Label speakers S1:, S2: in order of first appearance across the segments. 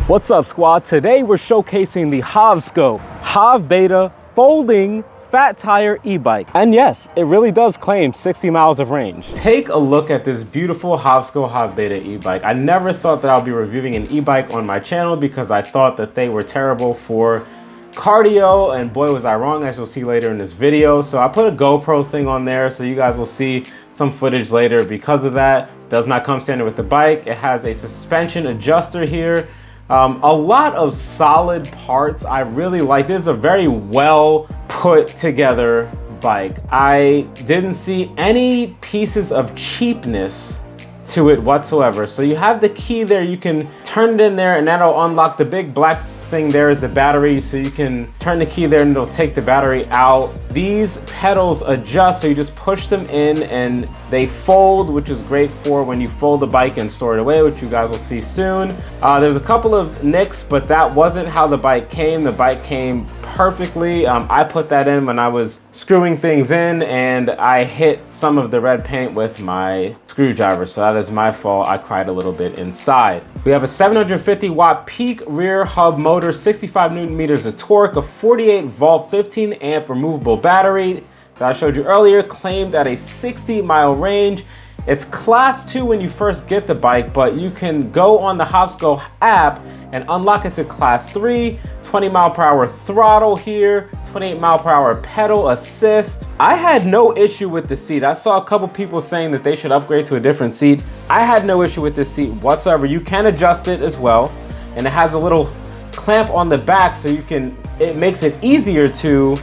S1: What's up, squad? Today we're showcasing the Hovsco H Beta folding fat tire e-bike. And yes, it really does claim 60 miles of range. Take a look at this beautiful Hovsco H Beta e-bike. I never thought that I'll be reviewing an e-bike on my channel because I thought that they were terrible for cardio, and boy was I wrong, as you'll see later in this video. So I put a GoPro thing on there so you guys will see some footage later. Because of that, does not come standard with the bike. It has a suspension adjuster here. A lot of solid parts. I really like this. Is a very well put together bike. I didn't see any pieces of cheapness to it whatsoever. So you have the key there, you can turn it in there and that'll unlock the big black thing. There is the battery, so you can turn the key there and it'll take the battery out. These pedals adjust, so you just push them in and they fold, which is great for when you fold the bike and store it away, which you guys will see soon. There's a couple of nicks, but that wasn't how the bike came. The bike came perfectly. I put that in when I was screwing things in and I hit some of the red paint with my screwdriver, so that is my fault. I cried a little bit inside. We have a 750 watt peak rear hub motor, 65 newton meters of torque, a 48 volt 15 amp removable battery that I showed you earlier, claimed at a 60 mile range. It's class 2 when you first get the bike, but you can go on the Hovsco app and unlock it to class 3, 20 mile per hour throttle here, 28 mile per hour pedal assist. I had no issue with the seat. I saw a couple people saying that they should upgrade to a different seat. I had no issue with this seat whatsoever. You can adjust it as well, and it has a little clamp on the back so you can, it makes it easier to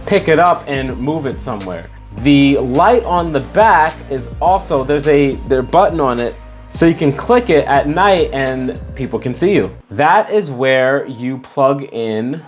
S1: pick it up and move it somewhere. The light on the back is also, there's a button on it so you can click it at night and people can see you. That is where you plug in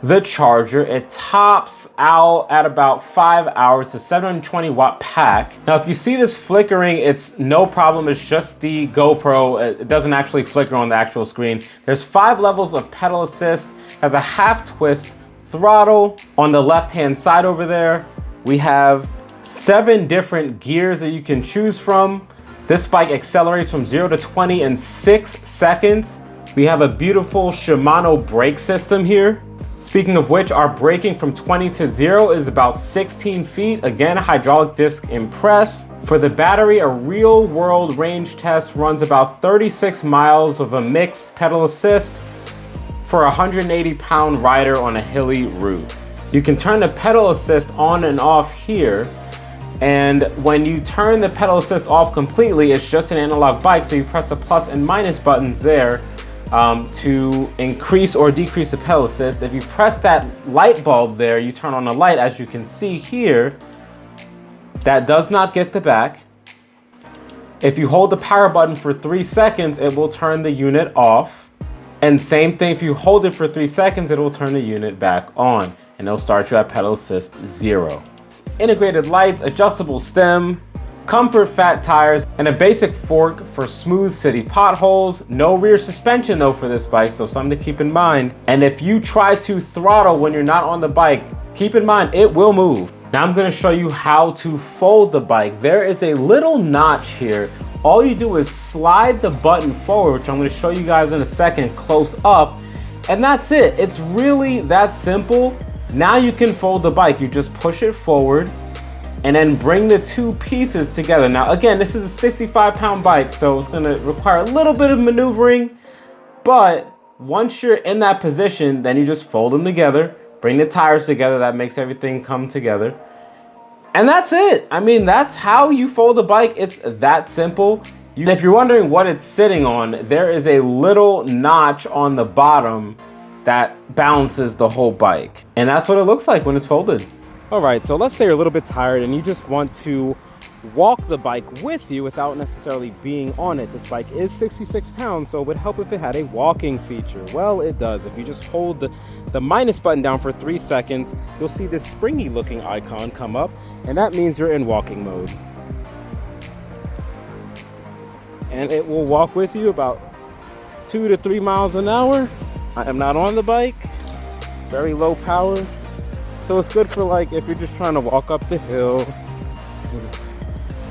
S1: the charger. It tops out at about 5 hours, a 720 watt pack. Now, if you see this flickering, it's no problem. It's just the GoPro. It doesn't actually flicker on the actual screen. There's 5 levels of pedal assist, has a half twist throttle on the left hand side over there. We have 7 different gears that you can choose from. This bike accelerates from 0 to 20 in 6 seconds. We have a beautiful Shimano brake system here. Speaking of which, our braking from 20 to 0 is about 16 feet. Again, hydraulic disc in press. For the battery, a real world range test runs about 36 miles of a mixed pedal assist for a 180-pound rider on a hilly route. You can turn the pedal assist on and off here. And when you turn the pedal assist off completely, it's just an analog bike. So you press the plus and minus buttons there to increase or decrease the pedal assist. If you press that light bulb there, you turn on the light. As you can see here, that does not get the back. If you hold the power button for 3 seconds, it will turn the unit off. And same thing, if you hold it for 3 seconds, it will turn the unit back on and it'll start you at pedal assist 0. Integrated lights, adjustable stem, comfort fat tires, and a basic fork for smooth city potholes. No rear suspension though for this bike, so something to keep in mind. And if you try to throttle when you're not on the bike, keep in mind it will move. Now I'm gonna show you how to fold the bike. There is a little notch here. All you do is slide the button forward, which I'm gonna show you guys in a second close up, and that's it. It's really that simple. Now you can fold the bike. You just push it forward and then bring the 2 pieces together. Now again, this is a 65-pound bike, so it's gonna require a little bit of maneuvering, but once you're in that position, then you just fold them together, bring the tires together. That makes everything come together. And that's it. I mean, that's how you fold a bike. It's that simple. If you're wondering what it's sitting on, there is a little notch on the bottom that balances the whole bike. And that's what it looks like when it's folded. All right, so let's say you're a little bit tired and you just want to walk the bike with you without necessarily being on it. This bike is 66 pounds, so it would help if it had a walking feature. Well, it does. If you just hold the minus button down for 3 seconds, you'll see this springy looking icon come up, and that means you're in walking mode. And it will walk with you about 2 to 3 miles an hour. I am not on the bike, very low power. So it's good for like if you're just trying to walk up the hill.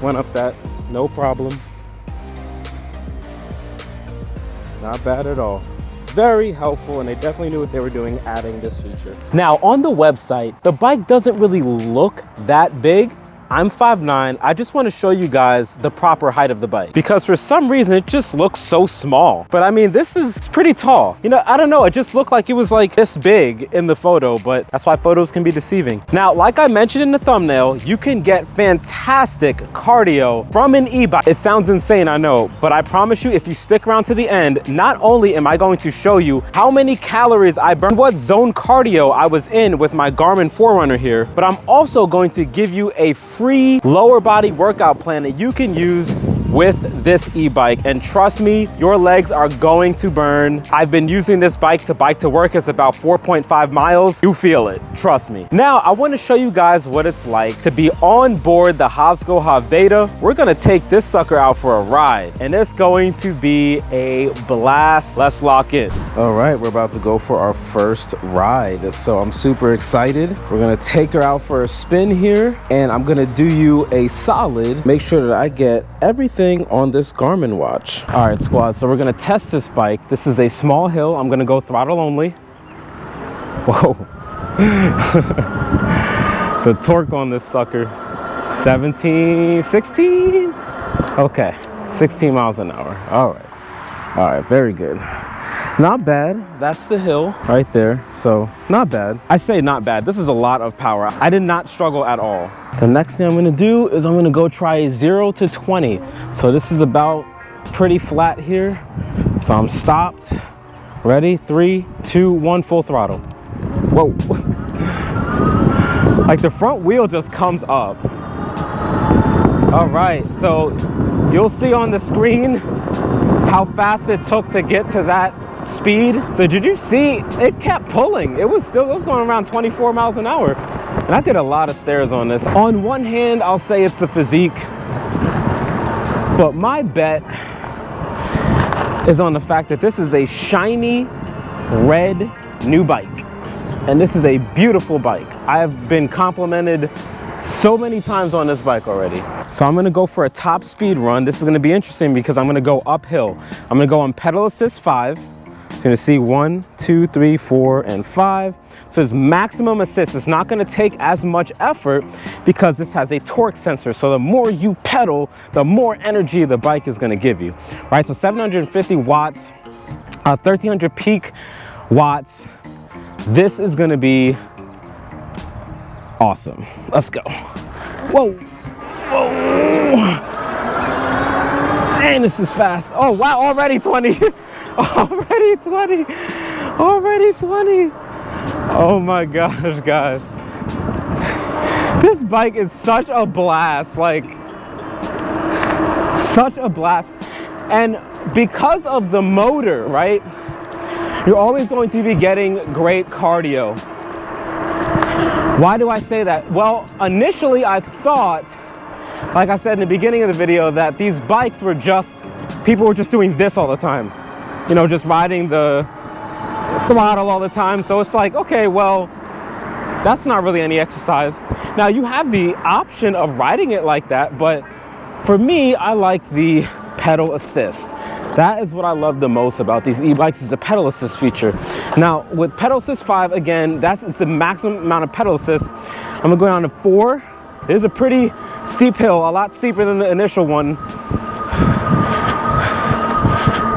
S1: Went up that, no problem. not bad at all. Very helpful, and they definitely knew what they were doing adding this feature. Now, on the website, the bike doesn't really look that big. I'm 5'9". I just want to show you guys the proper height of the bike because for some reason it just looks so small. But I mean, this is pretty tall. You know, I don't know. It just looked like it was like this big in the photo, but that's why photos can be deceiving. Now, like I mentioned in the thumbnail, you can get fantastic cardio from an e-bike. It sounds insane, I know, but I promise you, if you stick around to the end, not only am I going to show you how many calories I burned, what zone cardio I was in with my Garmin Forerunner here, but I'm also going to give you a free lower body workout plan that you can use with this e-bike, and trust me, your legs are going to burn. I've been using this bike to work. It's about 4.5 miles. You feel it, trust me. Now, I want to show you guys what it's like to be on board the Hovsco H Beta. We're gonna take this sucker out for a ride, and it's going to be a blast. Let's lock in. All right, we're about to go for our first ride, so I'm super excited. We're gonna take her out for a spin here, and I'm gonna do you a solid, make sure that I get everything on this Garmin watch. All right, squad, so we're gonna test this bike. This is a small hill. I'm gonna go throttle only. Whoa. The torque on this sucker, 16? Okay, 16 miles an hour. All right, very good. Not bad. That's the hill right there, so not bad. I say not bad. This is a lot of power. I did not struggle at all. The next thing I'm gonna do is I'm gonna go try a 0 to 20. So this is about pretty flat here. So I'm stopped. Ready? 3, 2, 1, full throttle. Whoa. Like the front wheel just comes up. All right, so you'll see on the screen how fast it took to get to that speed. So did you see? It kept pulling. It was going around 24 miles an hour. And I did a lot of stairs on this. On one hand, I'll say it's the physique, but my bet is on the fact that this is a shiny red new bike. And this is a beautiful bike. I have been complimented so many times on this bike already. So I'm gonna go for a top speed run. This is gonna be interesting because I'm gonna go uphill. I'm gonna go on pedal assist 5. You're gonna see 1, 2, 3, 4, and 5. So it's maximum assist. It's not gonna take as much effort because this has a torque sensor. So the more you pedal, the more energy the bike is gonna give you, right? So 750 watts, 1300 peak watts. This is gonna be awesome. Let's go. Whoa, whoa. Man, this is fast. Oh, wow, already 20. Already 20. Already 20. Oh my gosh, guys. This bike is such a blast, like, such a blast. And because of the motor, right, you're always going to be getting great cardio. Why do I say that? Well, initially I thought, like I said in the beginning of the video, that these bikes were just, people were just doing this all the time. You know, just riding the throttle all the time. So it's like, okay, well, that's not really any exercise. Now you have the option of riding it like that, but for me, I like the pedal assist. That is what I love the most about these e-bikes, is the pedal assist feature. Now with pedal assist 5, again, that's the maximum amount of pedal assist. I'm gonna go down to 4. It is a pretty steep hill, a lot steeper than the initial one.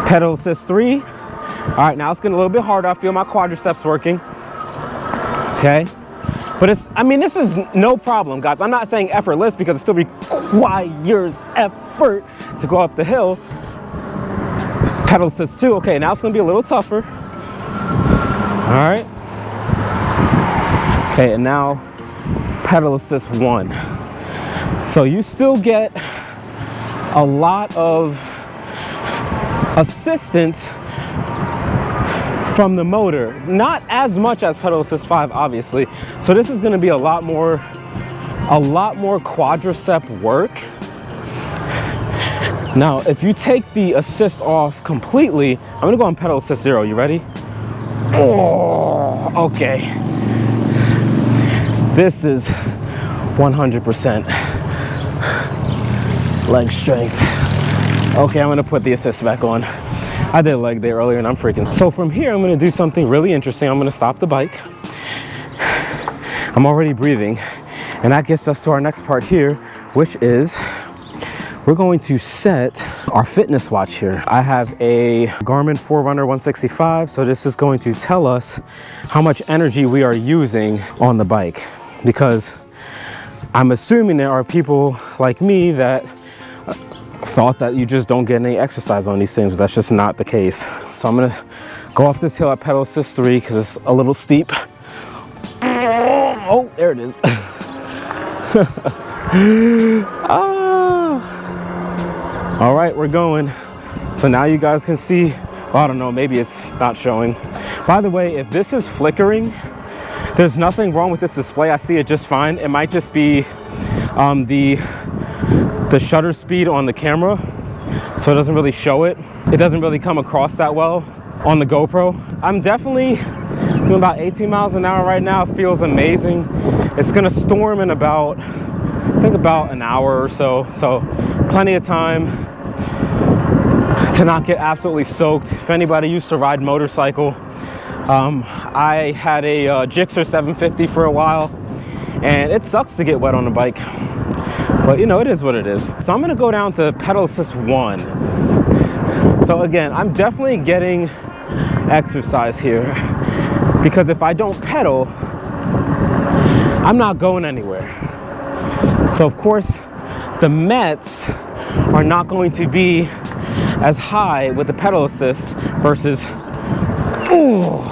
S1: Pedal assist 3. All right, now it's getting a little bit harder. I feel my quadriceps working. Okay, but it's, I mean, this is no problem, guys. I'm not saying effortless because it still requires effort to go up the hill. Pedal assist 2. Okay, now it's gonna be a little tougher. All right. Okay, and now pedal assist 1. So you still get a lot of assistance from the motor, not as much as pedal assist 5, obviously. So this is going to be a lot more quadricep work. Now, if you take the assist off completely, I'm going to go on pedal assist 0. You ready? Oh, okay. This is 100% leg strength. Okay, I'm going to put the assist back on. I did leg day earlier and I'm freaking. So from here, I'm gonna do something really interesting. I'm gonna stop the bike. I'm already breathing. And that gets us to our next part here, which is we're going to set our fitness watch here. I have a Garmin Forerunner 165, so this is going to tell us how much energy we are using on the bike, because I'm assuming there are people like me that thought that you just don't get any exercise on these things, but that's just not the case. So I'm gonna go off this hill at pedal assist 3 because it's a little steep. Oh, there it is. All right, we're going. So now you guys can see, well, I don't know, maybe it's not showing. By the way, if this is flickering, there's nothing wrong with this display. I see it just fine. It might just be the shutter speed on the camera, so it doesn't really show it. It doesn't really come across that well on the GoPro. I'm definitely doing about 18 miles an hour right now. It feels amazing. It's gonna storm in about, I think about an hour or so. So plenty of time to not get absolutely soaked. If anybody used to ride motorcycle, I had a Gixxer 750 for a while, and it sucks to get wet on the bike. But you know, it is what it is. So I'm gonna go down to pedal assist 1. So again, I'm definitely getting exercise here, because if I don't pedal, I'm not going anywhere. So of course, the METs are not going to be as high with the pedal assist versus, ooh.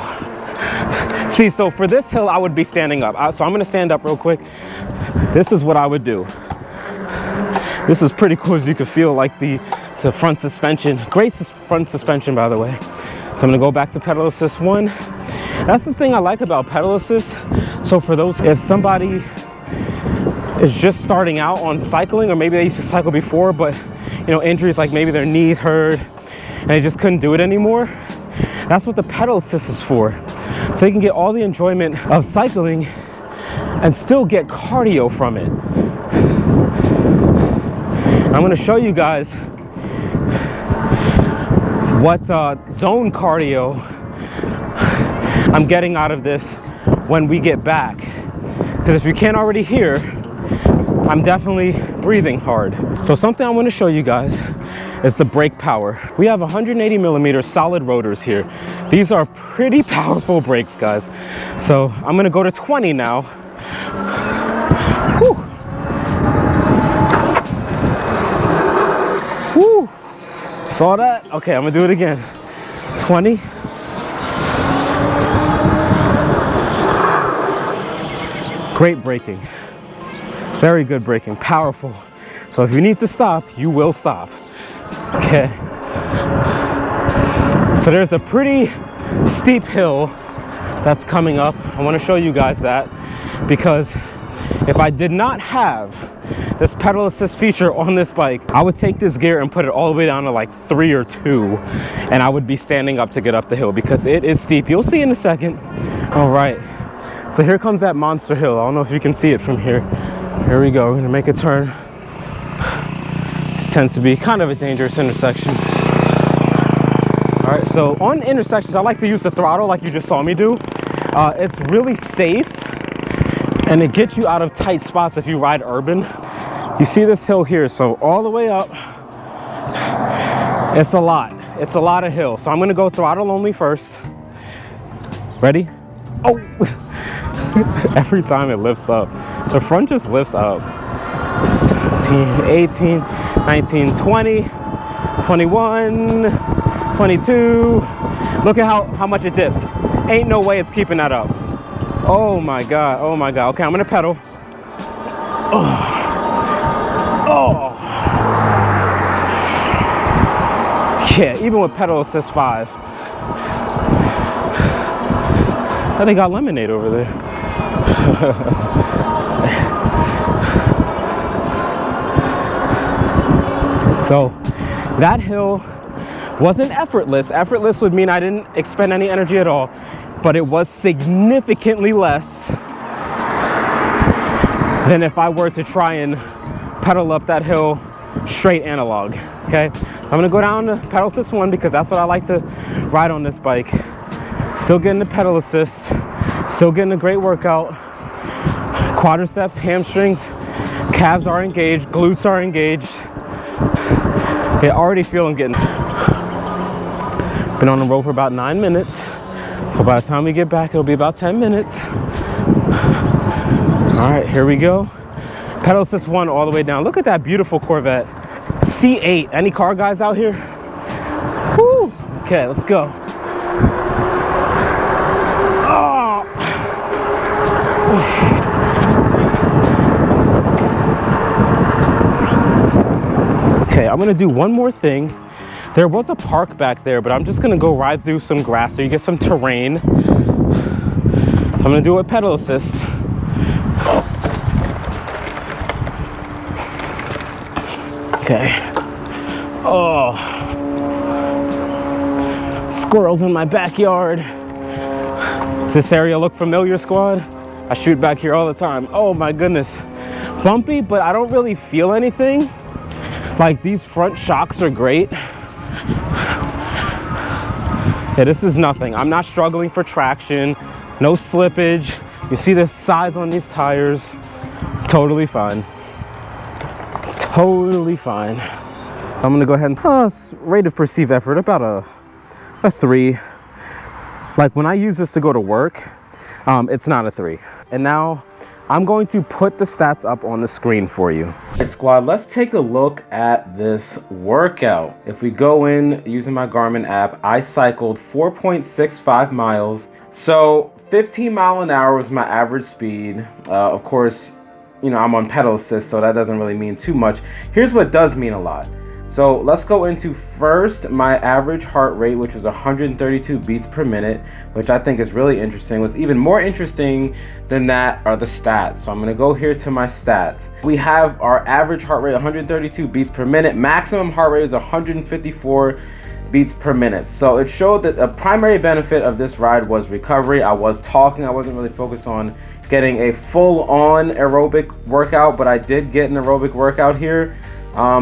S1: See, so for this hill, I would be standing up. So I'm gonna stand up real quick. This is what I would do. This is pretty cool, as you can feel like the front suspension. Great front suspension, by the way. So I'm gonna go back to pedal assist 1. That's the thing I like about pedal assist. So for those, if somebody is just starting out on cycling, or maybe they used to cycle before, but you know, injuries like maybe their knees hurt and they just couldn't do it anymore, that's what the pedal assist is for. So you can get all the enjoyment of cycling and still get cardio from it. I'm gonna show you guys what zone cardio I'm getting out of this when we get back. Because if you can't already hear, I'm definitely breathing hard. So something I want to show you guys is the brake power. We have 180 millimeter solid rotors here. These are pretty powerful brakes, guys. So I'm gonna go to 20 now. Whew. Woo! Saw that? Okay, I'm gonna do it again. 20. Great braking. Very good braking, powerful. So if you need to stop, you will stop. Okay. So there's a pretty steep hill that's coming up. I want to show you guys that, because if I did not have this pedal assist feature on this bike, I would take this gear and put it all the way down to like 3 or 2, and I would be standing up to get up the hill because it is steep. You'll see in a second. All right, so here comes that monster hill. I don't know if you can see it from here. Here we go, we're gonna make a turn. This tends to be kind of a dangerous intersection. All right, so on intersections, I like to use the throttle like you just saw me do. It's really safe, and it gets you out of tight spots if you ride urban. You see this hill here, so all the way up, it's a lot of hill. So I'm gonna go throttle only first. Ready? Oh, every time it lifts up. The front just lifts up. 17, 18, 19, 20, 21, 22. Look at how much it dips. Ain't no way it's keeping that up. Oh my God, oh my God. Okay, I'm gonna pedal. Oh. Oh. Yeah, even with pedal assist 5. Oh, they got lemonade over there. So that hill wasn't effortless. Effortless would mean I didn't expend any energy at all, but it was significantly less than if I were to try and pedal up that hill straight analog, okay? I'm gonna go down to pedal assist 1 because that's what I like to ride on this bike. Still getting the pedal assist, still getting a great workout. Quadriceps, hamstrings, calves are engaged, glutes are engaged. Yeah, already feel I'm getting. Been on the road for about 9 minutes. So by the time we get back, it'll be about 10 minutes. All right, here we go. Pedal assist 1 all the way down. Look at that beautiful Corvette. C8. Any car guys out here? Woo! Okay, let's go. Oh. Okay, I'm gonna do one more thing. There was a park back there, but I'm just gonna go ride through some grass so you get some terrain. So I'm gonna do it with pedal assist. Okay. Oh. Squirrels in my backyard. Does this area look familiar, squad? I shoot back here all the time. Oh my goodness. Bumpy, but I don't really feel anything. Like, these front shocks are great. Yeah, this is nothing. I'm not struggling for traction, no slippage. You see the size on these tires. Totally fine. Totally fine. I'm gonna go ahead and rate of perceived effort, about a 3. Like, when I use this to go to work, it's not a 3. And now I'm going to put the stats up on the screen for you. All right, squad, let's take a look at this workout. If we go in using my Garmin app, I cycled 4.65 miles. So 15 mile an hour was my average speed. Of course, you know, I'm on pedal assist, so that doesn't really mean too much. Here's what does mean a lot. So let's go into first my average heart rate, which was 132 beats per minute, which I think is really interesting. What's even more interesting than that are the stats. So I'm gonna go here to my stats. We have our average heart rate, 132 beats per minute. Maximum heart rate is 154 beats per minute. So it showed that a primary benefit of this ride was recovery. I was talking, I wasn't really focused on getting a full-on aerobic workout, but I did get an aerobic workout here.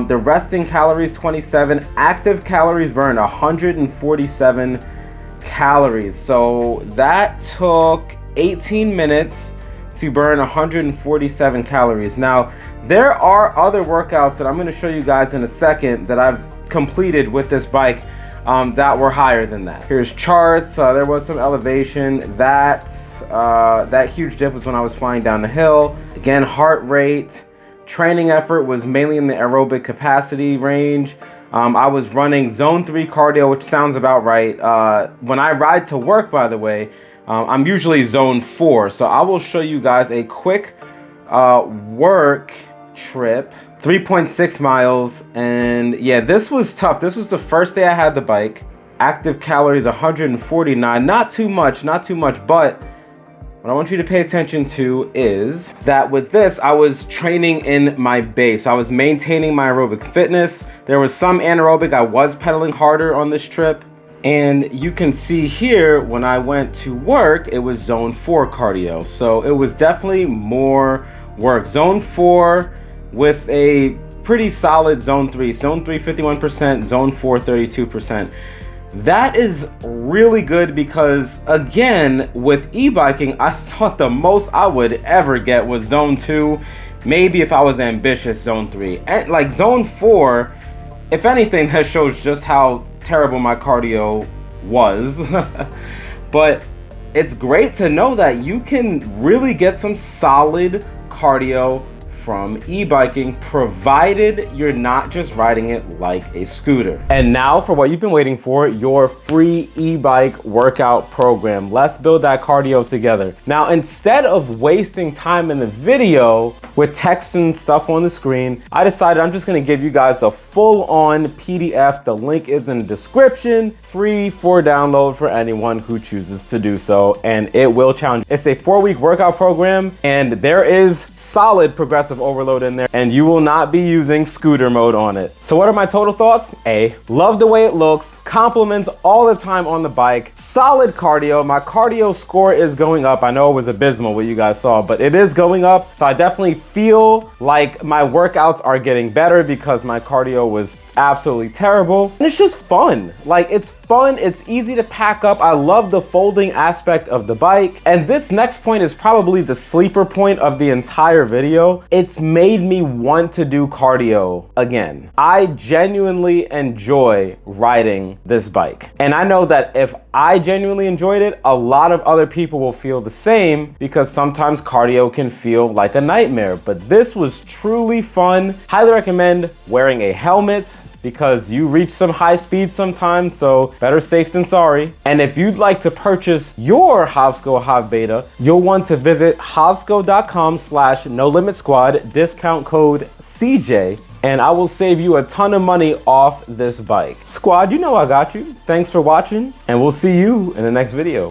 S1: The resting calories 27, active calories burned 147 calories. So that took 18 minutes to burn 147 calories. Now, there are other workouts that I'm going to show you guys in a second that I've completed with this bike that were higher than that. Here's charts. There was some elevation. That huge dip was when I was flying down the hill. Again, heart rate. Training effort was mainly in the aerobic capacity range. I was running zone 3 cardio, which sounds about right. When I ride to work, by the way, I'm usually zone 4. So I will show you guys a quick work trip, 3.6 miles. And yeah, this was tough. This was the first day I had the bike. Active calories 149, not too much, but what I want you to pay attention to is that with this, I was training in my base. I was maintaining my aerobic fitness. There was some anaerobic. I was pedaling harder on this trip. And you can see here, when I went to work, it was zone 4 cardio. So it was definitely more work. Zone 4 with a pretty solid zone 3. Zone 3, 51%, zone 4, 32%. That is really good because, again, with e-biking, I thought the most I would ever get was zone 2. Maybe if I was ambitious, zone 3. And like zone 4, if anything, that shows just how terrible my cardio was. But it's great to know that you can really get some solid cardio from e-biking, provided you're not just riding it like a scooter. And now for what you've been waiting for, your free e-bike workout program. Let's build that cardio together. Now, instead of wasting time in the video with text and stuff on the screen, I decided I'm just gonna give you guys the full-on PDF. The link is in the description, free for download for anyone who chooses to do so, and it will challenge. It's a 4-week workout program, and there is solid progressive massive overload in there, and you will not be using scooter mode on it. So what are my total thoughts? A, love the way it looks, compliments all the time on the bike, solid cardio. My cardio score is going up. I know it was abysmal what you guys saw, but it is going up. So I definitely feel like my workouts are getting better because my cardio was absolutely terrible. And it's just fun. Like, it's fun, it's easy to pack up. I love the folding aspect of the bike. And this next point is probably the sleeper point of the entire video. It's made me want to do cardio again. I genuinely enjoy riding this bike. And I know that if I genuinely enjoyed it, a lot of other people will feel the same, because sometimes cardio can feel like a nightmare. But this was truly fun. Highly recommend wearing a helmet, because you reach some high speeds sometimes, so better safe than sorry. And if you'd like to purchase your Hovsco H Beta, you'll want to visit hovsco.com/NoLimitSquad, discount code CJ, and I will save you a ton of money off this bike. Squad, you know I got you. Thanks for watching, and we'll see you in the next video.